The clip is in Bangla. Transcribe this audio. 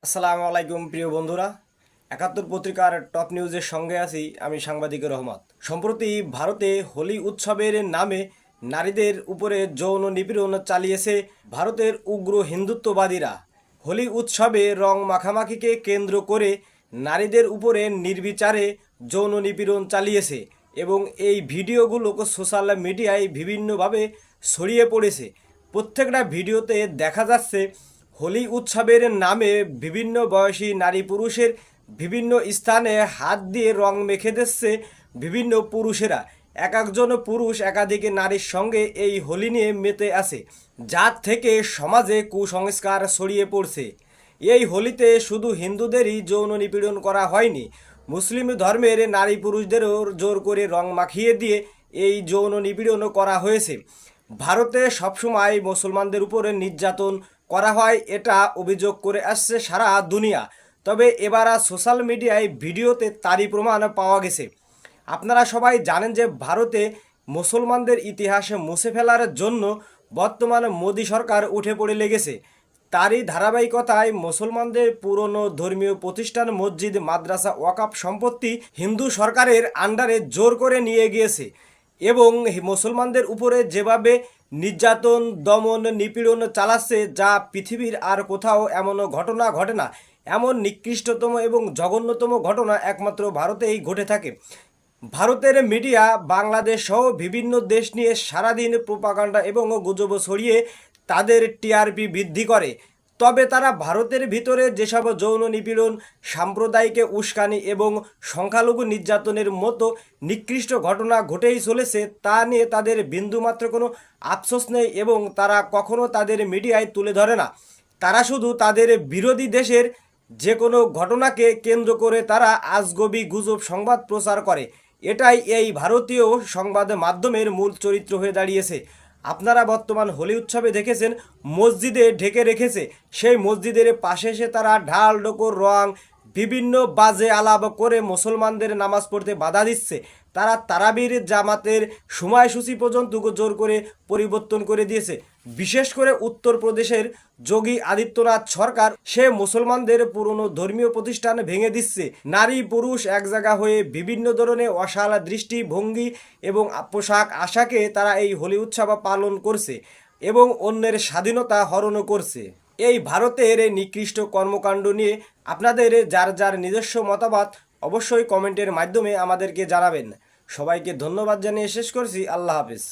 আসসালামু আলাইকুম প্রিয় বন্ধুরা। ৭১ পত্রিকার টপ নিউজের সঙ্গে আছি আমি সাংবাদিক রহমত। সম্প্রতি ভারতে হোলি উৎসবের নামে নারীদের উপরে যৌন নিপীড়ন চালিয়েছে ভারতের উগ্র হিন্দুত্ববাদীরা। হোলি উৎসবে রং মাখামাখিকে কেন্দ্র করে নারীদের উপরে নির্বিচারে যৌন নিপীড়ন চালিয়েছে এবং এই ভিডিওগুলো সোশ্যাল মিডিয়ায় বিভিন্নভাবে ছড়িয়ে পড়েছে। প্রত্যেকটা ভিডিওতে দেখা যাচ্ছে হোলি উৎসবের নামে বিভিন্ন বয়সী নারী পুরুষের বিভিন্ন স্থানে হাত দিয়ে রং মেখে দিচ্ছে বিভিন্ন পুরুষেরা। এক একজন পুরুষ একাধিক নারীর সঙ্গে এই হোলি নিয়ে মেতে আছে, যার থেকে সমাজে কুসংস্কার ছড়িয়ে পড়ছে। এই হোলিতে শুধু হিন্দুদেরই যৌন নিপীড়ন করা হয়নি, মুসলিম ধর্মের নারী পুরুষদেরও জোর করে রং মাখিয়ে দিয়ে এই যৌন নিপীড়নও করা হয়েছে। ভারতে সবসময় মুসলমানদের উপরে নির্যাতন করা হয়, এটা অভিযোগ করে আসছে সারা দুনিয়া। তবে এবার সোশ্যাল মিডিয়ায় ভিডিওতে তারই প্রমাণ পাওয়া গেছে। আপনারা সবাই জানেন যে ভারতে মুসলমানদের ইতিহাসে মুছে ফেলার জন্য বর্তমানে মোদী সরকার উঠে পড়ে লেগেছে। তারই ধারাবাহিকতায় মুসলমানদের পুরনো ধর্মীয় প্রতিষ্ঠান, মসজিদ, মাদ্রাসা, ওয়াকফ সম্পত্তি হিন্দু সরকারের আন্ডারে জোর করে নিয়ে গিয়েছে এবং মুসলমানদের উপরে যেভাবে নির্যাতন, দমন, নিপীড়ন চালাচ্ছে, যা পৃথিবীর আর কোথাও এমন ঘটনা ঘটে না। এমন নিকৃষ্টতম এবং জঘন্যতম ঘটনা একমাত্র ভারতেই ঘটে থাকে। ভারতের মিডিয়া বাংলাদেশ সহ বিভিন্ন দেশ নিয়ে সারাদিন প্রোপাগান্ডা এবং গুজব ছড়িয়ে তাদের টিআরপি বৃদ্ধি করে। তবে তারা ভারতের ভিতরে যেসব যৌন নিপীড়ন, সাম্প্রদায়িক উস্কানি এবং সংখ্যালঘু নির্যাতনের মতো নিকৃষ্ট ঘটনা ঘটেই চলেছে, তা নিয়ে তাদের বিন্দুমাত্র কোনো আফসোস নেই এবং তারা কখনো তাদের মিডিয়ায় তুলে ধরে না। তারা শুধু তাদের বিরোধী দেশের যে কোনো ঘটনাকে কেন্দ্র করে তারা আজগবি গুজব সংবাদ প্রচার করে। এটাই এই ভারতীয় সংবাদ মাধ্যমের মূল চরিত্র হয়ে দাঁড়িয়েছে। আপনারা বর্তমান হোলি উৎসবে দেখেছেন মসজিদে ঢেকে রেখেছে, সেই মসজিদের পাশে এসে তারা ঢাল, ডোকর, রং, বিভিন্ন বাজে আলাপ করে মুসলমানদের নামাজ পড়তে বাধা দিচ্ছে। তারা তারাবির জামাতের সময়সূচি পর্যন্ত জোর করে পরিবর্তন করে দিয়েছে। বিশেষ করে উত্তরপ্রদেশের যোগী আদিত্যনাথ সরকার সে মুসলমানদের পুরনো ধর্মীয় প্রতিষ্ঠান ভেঙে দিচ্ছে। নারী পুরুষ এক জায়গা হয়ে বিভিন্ন ধরনের অশাল দৃষ্টিভঙ্গি এবং পোশাক আশাকে তারা এই হোলি উৎসব পালন করছে এবং অন্যের স্বাধীনতা হরণ করছে। এই ভারতের এই নিকৃষ্ট কর্মকাণ্ড নিয়ে আপনাদের যার যার নিজস্ব মতামত অবশ্যই কমেন্টের মাধ্যমে আমাদেরকে জানাবেন। সবাইকে ধন্যবাদ জানিয়ে শেষ করছি। আল্লাহ হাফেজ।